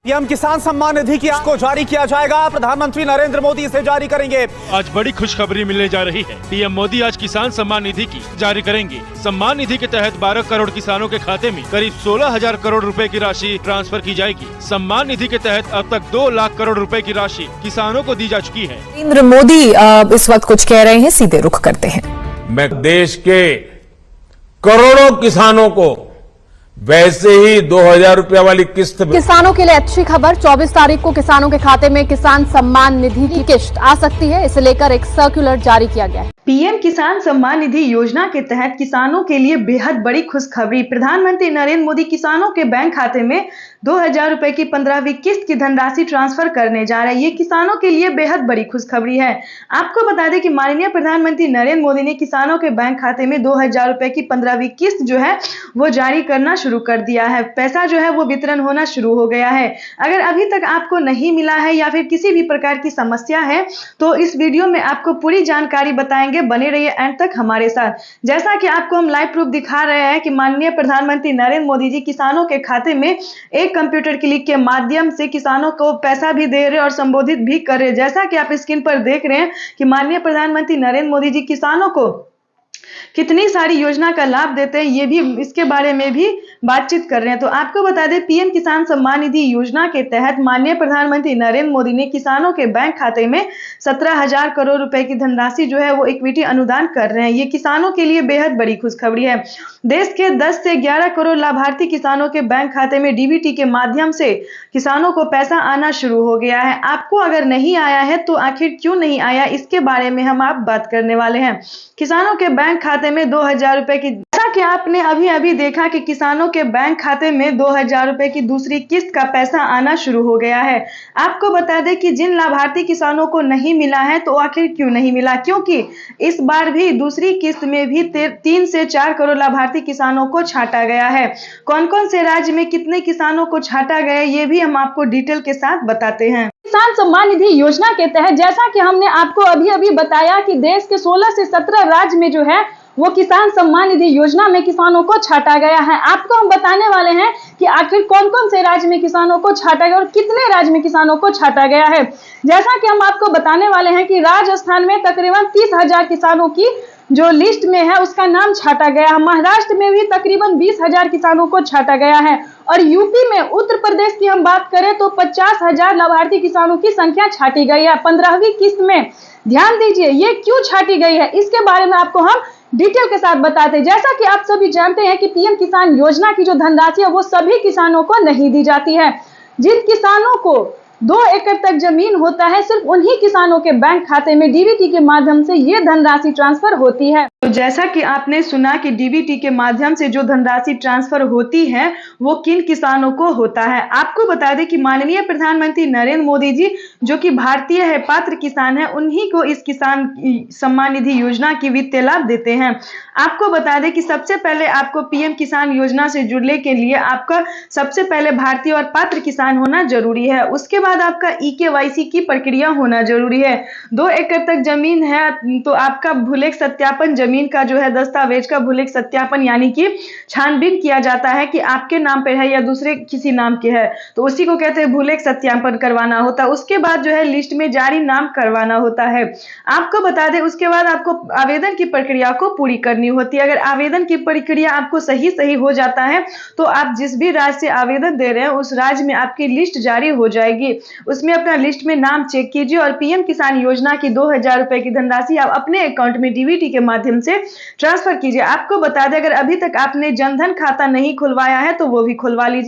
PM किसान सम्मान निधि की को जारी किया जाएगा। प्रधानमंत्री नरेंद्र मोदी इसे जारी करेंगे। आज बड़ी खुशखबरी मिलने जा रही है। पीएम मोदी आज किसान सम्मान निधि की जारी करेंगे। सम्मान निधि के तहत 12 करोड़ किसानों के खाते में करीब 16,000 करोड़ रुपए की राशि ट्रांसफर की जाएगी। सम्मान निधि के तहत अब तक 2 लाख करोड़ रुपए की राशि किसानों को दी जा चुकी है। नरेंद्र मोदी इस वक्त कुछ कह रहे हैं, सीधे रुख करते हैं। मैं देश के करोड़ों किसानों को वैसे ही 2,000 रुपया वाली किस्त किसानों के लिए अच्छी खबर। 24 तारीख को किसानों के खाते में किसान सम्मान निधि की किस्त आ सकती है। इसे लेकर एक सर्कुलर जारी किया गया है। पीएम किसान सम्मान निधि योजना के तहत किसानों के लिए बेहद बड़ी खुशखबरी। प्रधानमंत्री नरेंद्र मोदी किसानों के बैंक खाते में 2,000 रुपए की 15वीं किस्त की धनराशि ट्रांसफर करने जा रहे हैं। ये किसानों के लिए बेहद बड़ी खुशखबरी है। आपको बता दें कि माननीय प्रधानमंत्री नरेंद्र मोदी ने किसानों के बैंक खाते में 2,000 रुपए की 15वीं किस्त जो है वो जारी करना शुरू कर दिया है। पैसा जो है वो वितरण होना शुरू हो गया है। अगर अभी तक आपको नहीं मिला है या फिर किसी भी प्रकार की समस्या है तो इस वीडियो में आपको पूरी जानकारी बताएंगे। बने रहिए एंड तक हमारे साथ। जैसा कि आपको हम लाइव प्रूफ दिखा रहे हैं कि माननीय प्रधानमंत्री नरेंद्र मोदी जी किसानों के खाते में एक कंप्यूटर क्लिक के माध्यम से किसानों को पैसा भी दे रहे और संबोधित भी कर रहे। जैसा कि आप स्क्रीन पर देख रहे हैं कि माननीय प्रधानमंत्री नरेंद्र मोदी जी किसानों को कितनी सारी योजना का लाभ देते हैं, ये भी इसके बारे में भी बातचीत कर रहे हैं। तो आपको बता दें पीएम किसान सम्मान निधि योजना के तहत माननीय प्रधानमंत्री नरेंद्र मोदी ने किसानों के बैंक खाते में 17,000 करोड़ रुपए की धनराशि जो है वो इक्विटी अनुदान कर रहे हैं। ये किसानों के लिए बेहद बड़ी खुशखबरी है। देश के 10 से 11 करोड़ लाभार्थी किसानों के बैंक खाते में डीबीटी के माध्यम से किसानों को पैसा आना शुरू हो गया है। आपको अगर नहीं आया है तो आखिर क्यों नहीं आया, इसके बारे में हम आप बात करने वाले हैं। किसानों के बैंक खाते में 2,000 रुपए की, जैसा कि आपने अभी देखा कि किसानों के बैंक खाते में 2,000 रुपए की दूसरी किस्त का पैसा आना शुरू हो गया है। आपको बता दें कि जिन लाभार्थी किसानों को नहीं मिला है तो आखिर क्यों नहीं मिला, क्योंकि इस बार भी दूसरी किस्त में भी 3 से 4 करोड़ लाभार्थी किसानों को छांटा गया है। कौन कौन से राज्य में कितने किसानों को छांटा गया ये भी हम आपको डिटेल के साथ बताते हैं। किसान सम्मान निधि योजना के तहत जैसा कि हमने आपको अभी बताया कि देश के 16 से 17 राज्य में जो है वो किसान सम्मान निधि योजना में किसानों को छांटा गया है। आपको हम बताने वाले हैं कि आखिर कौन कौन से राज्य में किसानों को छांटा गया और कितने राज्य में किसानों को छांटा गया है। जैसा कि हम आपको बताने वाले हैं कि राजस्थान में तकरीबन 30,000 किसानों की जो लिस्ट में है उसका नाम छांटा गया है। महाराष्ट्र में भी तकरीबन 20,000 किसानों को छांटा गया है और यूपी में उत्तर प्रदेश की हम बात करें तो 50,000 लाभार्थी किसानों की संख्या छांटी गई है 15वीं किस्त में। ध्यान दीजिए ये क्यों छांटी गई है, इसके बारे में आपको हम डिटेल के साथ बताते हैं। जैसा कि आप सभी जानते हैं कि पीएम किसान योजना की जो धनराशि है वो सभी किसानों को नहीं दी जाती है। जिन किसानों को 2 एकड़ तक जमीन होता है सिर्फ उन्हीं किसानों के बैंक खाते में डीबीटी के माध्यम से ये धनराशि ट्रांसफर होती है। तो जैसा कि आपने सुना कि डीबीटी के माध्यम से जो धनराशि ट्रांसफर होती है वो किन किसानों को होता है। आपको बता दें कि माननीय प्रधानमंत्री नरेंद्र मोदी जी जो कि भारतीय है, पात्र किसान है, उन्हीं को इस किसान सम्मान निधि योजना की वित्तीय लाभ देते हैं। आपको बता दें कि सबसे पहले आपको पीएम किसान योजना से जुड़ने के लिए आपका सबसे पहले भारतीय और पात्र किसान होना जरूरी है। उसके बाद आपका EKYC की प्रक्रिया होना जरूरी है। 2 एकड़ तक जमीन है तो आपका भूलेख सत्यापन, जमीन का जो है दस्तावेज का भूलेख सत्यापन यानी कि छानबीन किया जाता है कि आपके नाम पे है या दूसरे किसी नाम के है, तो उसी को कहते हैं भूलेख सत्यापन करवाना होता है। उसके बाद जो है लिस्ट में जारी नाम करवाना होता है। आपको बता दें उसके बाद आपको आवेदन की प्रक्रिया को पूरी करनी होती है। अगर आवेदन की प्रक्रिया आपको सही हो जाता है तो आप जिस भी राज्य से आवेदन दे रहे हैं उस राज्य में आपकी लिस्ट जारी हो जाएगी। उसमें अपना लिस्ट में नाम चेक कीजिए और पीएम किसान योजना की 2,000 रुपए की धनराशि आप अपने अकाउंट में डीबीटी के माध्यम से ट्रांसफर कीजिए। आपको बता दें अगर अभी तक आपने जनधन खाता नहीं खुलवाया है तो वो भी खुलवा लीजिए।